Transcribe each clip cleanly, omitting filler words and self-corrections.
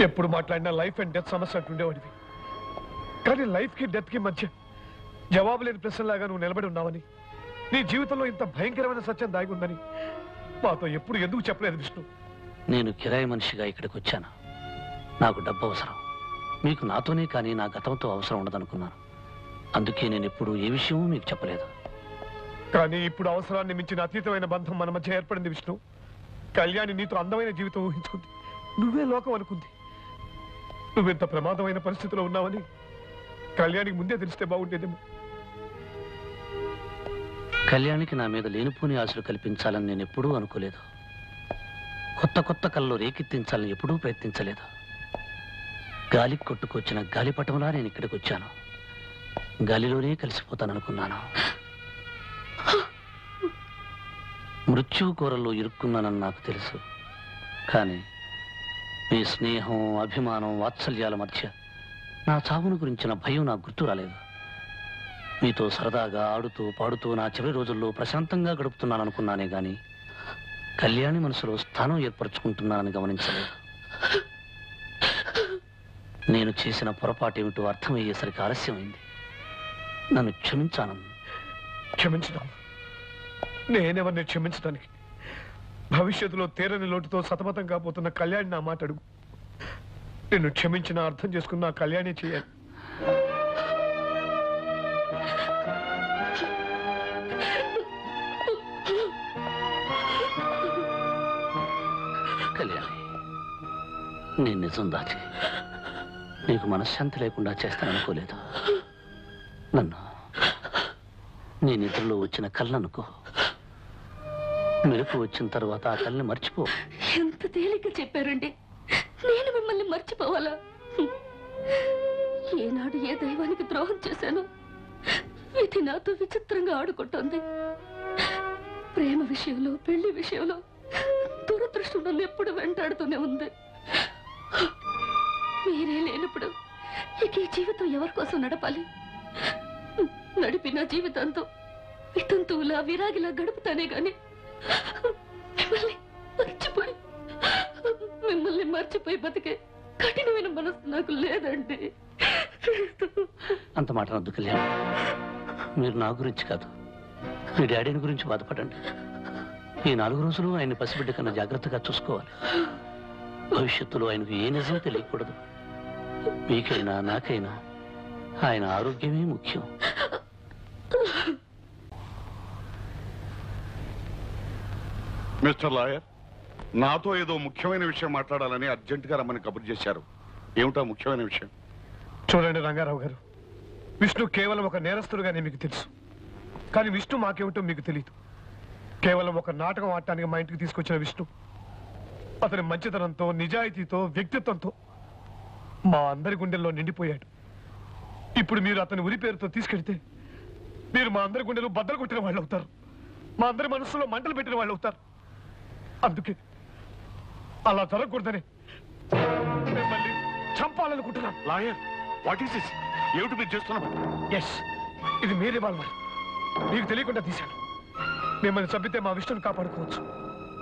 ఎప్పుడు మాట్లాడినా life and death సమస్య అంటుండేవాడివి. కానీ లైఫ్కి డెత్కి మధ్య జవాబు లేని ప్రశ్నలాగా నువ్వు నిలబడి ఉన్నావని, నీ జీవితంలో ఇంత భయంకరమైన సత్యం దాగి ఉందని మాతో ఎప్పుడు ఎందుకు చెప్పలేదు విష్ణు? నేను కిరాయి మనిషిగా ఇక్కడికి వచ్చాను. నాకు డబ్బు అవసరం. మీకు నాతోనే కానీ నా గతంతో అవసరం ఉండదనుకున్నాను. అందుకే నేను ఎప్పుడు ఏ విషయమూ మీకు చెప్పలేదు. కానీ ఇప్పుడు అవసరాన్ని మించిన అతీతమైన బంధం మన మధ్య ఏర్పడింది విష్ణు. కళ్యాణి నీతో అందమైన జీవితం ఊహించుకుంది, నువ్వే లోకం అనుకుంది. నువ్వెంత ప్రమాదమైన పరిస్థితిలో ఉన్నావని కళ్యాణికి ముందే తెలిస్తే బాగుండేదేమో. కళ్యాణికి నా మీద లేనిపోని ఆశలు కల్పించాలని నేను ఎప్పుడూ అనుకోలేదు. కొత్త కొత్త కళ్ళు రేకెత్తించాలని ఎప్పుడూ ప్రయత్నించలేదు. గాలికి కొట్టుకొచ్చిన గాలిపటంలా నేను ఇక్కడికి వచ్చాను. గాలిలోనే కలిసిపోతాననుకున్నాను. మృత్యు కూరల్లో ఇరుక్కున్నానని నాకు తెలుసు. కానీ మీ స్నేహం, అభిమానం, వాత్సల్యాల మధ్య నా చావును గురించిన భయం నాకు గుర్తు రాలేదు. మీతో సరదాగా ఆడుతూ పాడుతూ నా చివరి రోజుల్లో ప్రశాంతంగా గడుపుతున్నాననుకున్నానే గాని కళ్యాణి మనసులో స్థానం ఏర్పరచుకుంటున్నానని గమనించలేదు. నేను చేసిన పొరపాటేమిటో అర్థమయ్యేసరికి ఆలస్యమైంది. నన్ను క్షమించాను. క్షమించడం? నేనెవరిని క్షమించడానికి? భవిష్యత్తులో తీరని లోటుతో సతమతం కాబోతున్న కళ్యాణి నా మాట అడుగు. నిన్ను క్షమించిన అర్థం చేసుకున్న కళ్యాణి చేయాలి. కళ్యాణి, నేను నిజం దాచి నీకు మనశ్శాంతి లేకుండా చేస్తాననుకోలేదు. నన్ను నీ నిద్రలో వచ్చిన కళ్ళనుకో. మెలకు వచ్చిన తర్వాత ఆ కళ్ళని మర్చిపో. ఎంత తేలిక చెప్పారండి. నేను మిమ్మల్ని మర్చిపోవాలా? ఏనాడు ఏ దైవానికి ద్రోహం చేశాను? ఇది నాతో విచిత్రంగా ఆడుకుంటోంది. ప్రేమ విషయంలో, పెళ్లి విషయంలో దురదృష్టం నన్ను ఎప్పుడు వెంటాడుతూనే ఉంది. మీరే లేనప్పుడు ఇక ఈ జీవితం ఎవరి కోసం నడపాలి? నడిపిన జీవితంతో వితంతువులా విరాగిలా గడుపుతానే గాని మిమ్మల్ని మర్చిపోయి బతికే కఠినమైన మనసు నాకు లేదండి. అంత మాట వద్దు కళ్యాణ్. మీరు నా గురించి కాదు, మీ డాడీని గురించి బాధపడండి. ఈ 4 రోజులు ఆయన పసిబిడ్డ కన్నా జాగ్రత్తగా చూసుకోవాలి. భవిష్యత్తులో ఆయనకు ఏ నిజం తెలియకూడదు. మీకైనా నాకైనా ఆయన ఆరోగ్యమే ముఖ్యం. మిస్టర్ లాయర్, నాతో ఏదో ముఖ్యమైన విషయం మాట్లాడాలని అర్జెంటుగా రమ్మని కబురు చేశారు. ఏమిటా ముఖ్యమైన విషయం? చూడండి రంగారావు గారు, విష్ణు కేవలం ఒక నేరస్తుడుగానే మీకు తెలుసు. కానీ విష్ణు మాకేమిటో మీకు తెలియదు. కేవలం ఒక నాటకం ఆడటానికి మా ఇంటికి తీసుకొచ్చిన విష్ణు అతని మంచితనంతో, నిజాయితీతో, వ్యక్తిత్వంతో మా అందరి గుండెల్లో నిండిపోయాడు. ఇప్పుడు మీరు అతని ఉరి పేరుతో తీసుకెళ్తే మీరు మా అందరి గుండెలు బద్దలు కొట్టిన వాళ్ళు అవుతారు. మా అందరి మనసులో మంటలు పెట్టిన వాళ్ళు అవుతారు. అందుకే అలా జరగకూడదని మిమ్మల్ని చంపాలనుకుంటున్నాను. Lawyer, what is this? ఏమిటి మీరు చేస్తున్నారు? ఎస్, ఇది మీ రివాల్వర్. మీకు తెలియకుండా తీశాను. మిమ్మల్ని చంపితే మా విష్ణుని కాపాడుకోవచ్చు.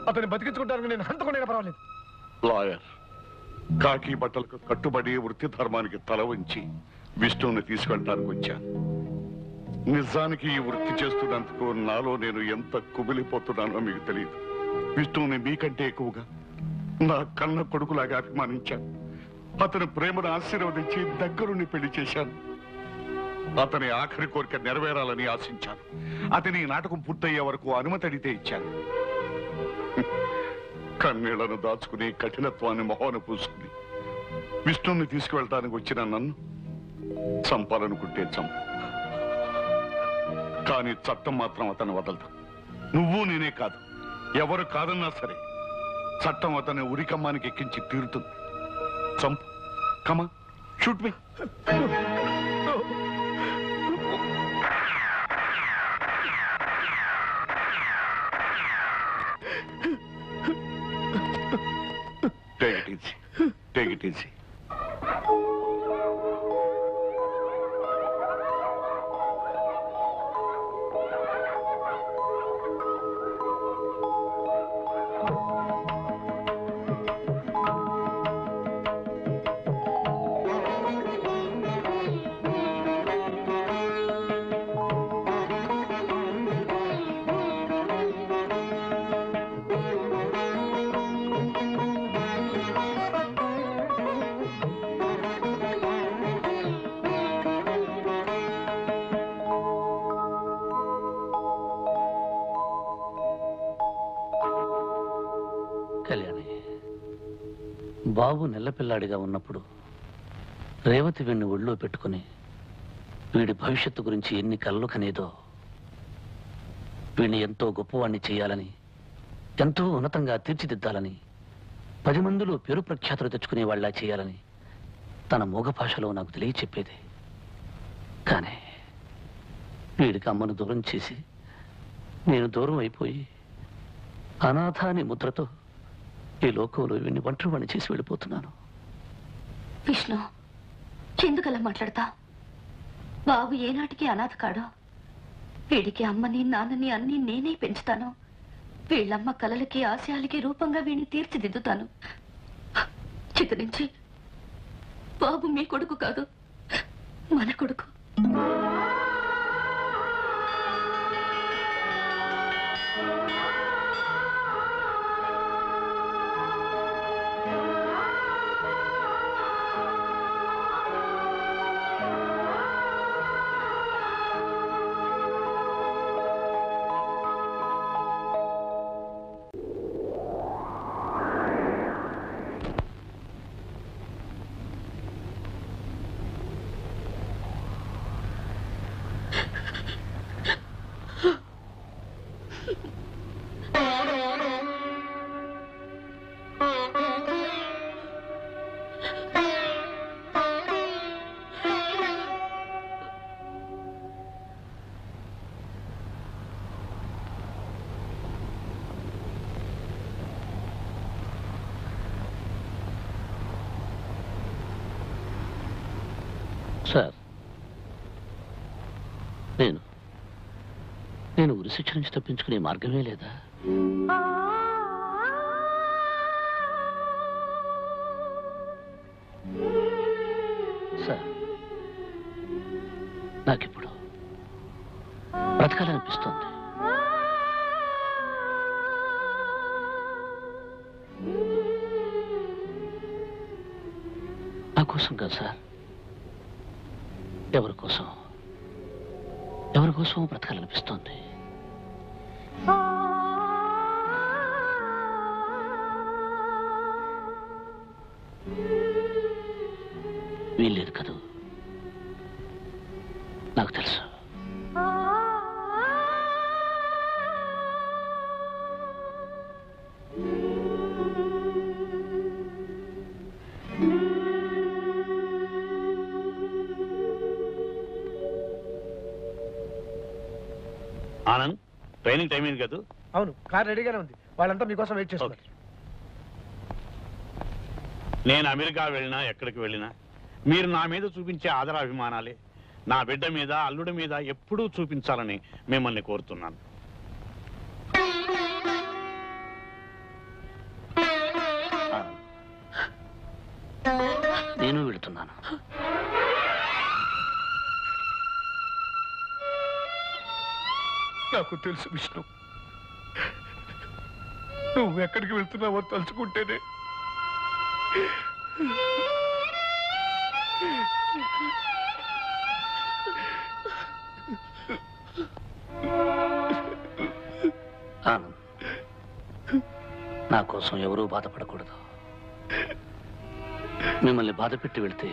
అతన్ని బతికించుకుంటానికి నేను హంతకుండా పర్వాలేదు. లాయర్, కాకి బట్టలకు కట్టుబడి వృత్తి ధర్మానికి తల వంచి విష్ణువుని తీసుకెళ్ళడానికి వచ్చాను. నిజానికి ఈ వృత్తి చేస్తున్నందుకు నాలో నేను ఎంత కుమిలిపోతున్నానో మీకు తెలియదు. విష్ణువుని మీకంటే ఎక్కువగా నా కన్న కొడుకులాగా అభిమానించాను. అతని ప్రేమను ఆశీర్వదించి దగ్గరుండి పెళ్లి చేశాను. అతని ఆఖరి కోరిక నెరవేరాలని ఆశించాను. అతని నాటకం పూర్తయ్యే వరకు అనుమతి అడిగితే ఇచ్చాను. కన్నీళ్లను దాచుకుని కఠినత్వాన్ని మొహాన పూసుకుని విష్ణువుని తీసుకువెళ్ళటానికి వచ్చిన నన్ను చంపాలనుకుంటే చంపు. కానీ చట్టం మాత్రం అతను వదలదు. నువ్వు నేనే కాదు, ఎవరు కాదన్నా సరే చట్టం అతని ఉరికమ్మానికి ఎక్కించి తీరుతుంది. చంపు. కమా, shoot me. Take it easy. Take it easy. బాబు నెల్లపిల్లాడిగా ఉన్నప్పుడు రేవతి వీణ్ణి ఒళ్ళో పెట్టుకుని వీడి భవిష్యత్తు గురించి ఎన్ని కలలు కనేదో, వీణ్ణి ఎంతో గొప్పవాణ్ణి చేయాలని, ఎంతో ఉన్నతంగా తీర్చిదిద్దాలని, 10 మందిలో పేరు ప్రఖ్యాతులు తెచ్చుకునే వాళ్ళ చేయాలని తన మూగ భాషలో నాకు తెలియచెప్పేది. కానీ వీడికి అమ్మను దూరం చేసి నేను దూరం అయిపోయి అనాథ అనే ముద్రతో ఈ లోకంలో వీడిని ఒంటరివాణ్ణి చేసి వెళ్ళిపోతున్నాను. విష్ణు, ఎందుకలా మాట్లాడతా? బాబు ఏనాటికి అనాథ కాడు. వీడికి అమ్మని నాన్నని అన్ని నేనే పెంచుతాను. వీళ్ళమ్మ కలలకి ఆశయాలకి రూపంగా వీడిని తీర్చిదిద్దుతాను. చిక్క నుంచి బాబు మీ కొడుకు కాదు, మన కొడుకు. సార్, నేను ఉరిశిక్ష నుంచి తప్పించుకునే మార్గమే లేదా? సార్, నాకిప్పుడు బ్రతకాలనిపిస్తోంది. నా కోసం కాదు సార్, ఎవరి కోసం బ్రతకాలనిపిస్తోంది. వీల్లేదు కదూ, నాకు తెలుసు. ఆనంద్, ట్రైనింగ్ టైం ఏంటి కదా? అవును, కార్ రెడీగానే ఉంది. వాళ్ళంతా మీకోసం వెయిట్ చేస్తున్నారు. నేను అమెరికా వెళ్ళినా ఎక్కడికి వెళ్ళినా మీరు నా మీద చూపించే ఆదరాభిమానాలే నా బిడ్డ మీద, అల్లుడి మీద ఎప్పుడూ చూపించాలని మిమ్మల్ని కోరుతున్నాను. నేను వెళుతున్నాను. నాకు తెలుసు విష్ణు, నువ్వు ఎక్కడికి వెళ్తున్నావో తలుచుకుంటేనే ఆనంద్, నా కోసం ఎవరూ బాధపడకూడదు. మిమ్మల్ని బాధ పెట్టి వెళ్తే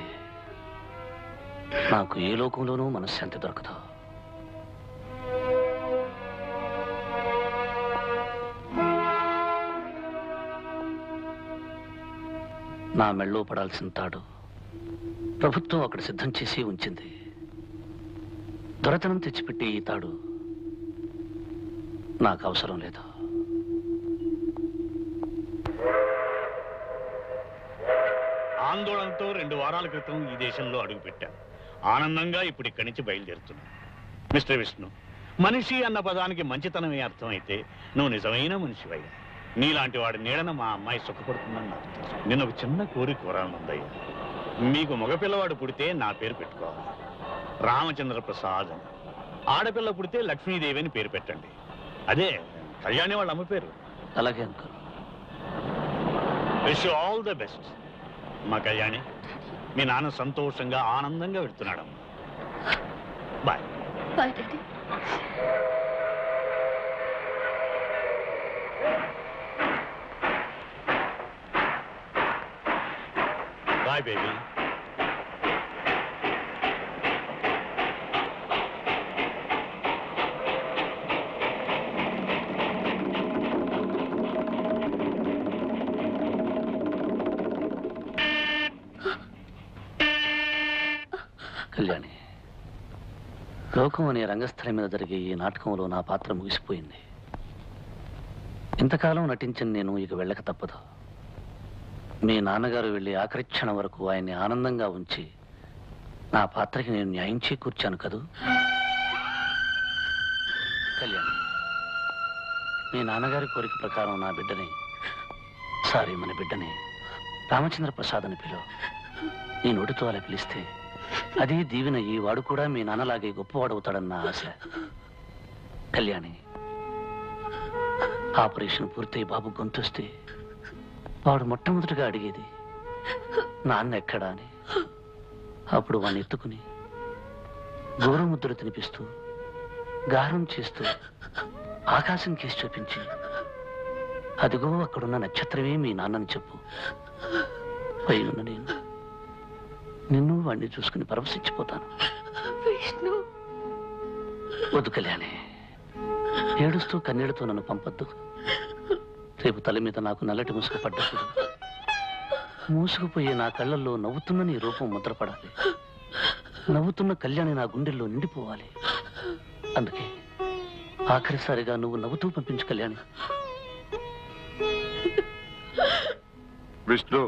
నాకు ఏ లోకంలోనూ మనశ్శాంతి దొరకదు. నా మెళ్ళో పడాల్సిన తాడు ప్రభుత్వం అక్కడ సిద్ధం చేసి ఉంచింది. దొరతనం తెచ్చిపెట్టి ఈ తాడు నాకు అవసరం లేదు. ఆందోళనతో 2 వారాల క్రితం ఈ దేశంలో అడుగుపెట్టాను. ఆనందంగా ఇప్పుడు ఇక్కడి నుంచి బయలుదేరుతున్నాను. మిస్టర్ విష్ణు, మనిషి అన్న పదానికి మంచితనమే అర్థమైతే నువ్వు నిజమైన మనిషివయ్యా. నీలాంటి వాడి నీడన మా అమ్మాయి సుఖపడుతుందని నాకు తెలుసు. నేను ఒక చిన్న కోరాలనుందయ్యా. మీకు మగపిల్లవాడు పుడితే నా పేరు పెట్టుకోవాలి, రామచంద్ర ప్రసాద్ అని. ఆడపిల్ల పుడితే లక్ష్మీదేవి అని పేరు పెట్టండి. అదే కళ్యాణి వాళ్ళ అమ్మ పేరు. అలాగే uncle. Wish you all the best. మా కళ్యాణి, మీ నాన్న సంతోషంగా ఆనందంగా వెళ్తున్నాడమ్మా. Bye. Bye daddy. Bye baby. Kalyani, లోకం అనే రంగస్థలం మీద జరిగే ఈ నాటకంలో నా పాత్ర ముగిసిపోయింది. ఇంతకాలం నటించిన నేను ఇక వెళ్ళక తప్పదు. మీ నాన్నగారు వెళ్ళి ఆఖరి క్షణం వరకు ఆయన్ని ఆనందంగా ఉంచి నా పాత్రకి నేను న్యాయం చేకూర్చాను కదూ. కళ్యాణి, మీ నాన్నగారి కోరిక ప్రకారం నా బిడ్డని, మన బిడ్డని రామచంద్ర ప్రసాద్ అని పిలువ. నీ నోటితో అలా పిలిస్తే అదే దీవెనయ్యి వాడు కూడా మీ నాన్నలాగే గొప్పవాడవుతాడన్న ఆశ. కళ్యాణి, ఆపరేషన్ పూర్తయి బాబు గొంతొస్తే వాడు మొట్టమొదటిగా అడిగేది నాన్న ఎక్కడా అని. అప్పుడు వాడిని ఎత్తుకుని గోరుముద్దలు తినిపిస్తూ గారం చేస్తూ ఆకాశం కేసి చూపించి, అదిగో అక్కడున్న నక్షత్రమే మీ నాన్నని చెప్పు. పైనున్న నేను నిన్ను వాడిని చూసుకుని పరవశించిపోతాను. వద్దు కళ్యాణి, ఏడుస్తూ కన్నీళ్లతో నన్ను పంపొద్దు. రేపు తల మీద నాకు నల్లటి ముసుగు పడ్డప్పుడు మూసుకుపోయే నా కళ్ళల్లో నవ్వుతున్న నీ రూపం ముద్రపడాలి. నవ్వుతున్న కళ్యాణి నా గుండెల్లో నిండిపోవాలి. అందుకే ఆఖరిసారిగా నువ్వు నవ్వుతూ పంపించు కళ్యాణి. విష్ణు,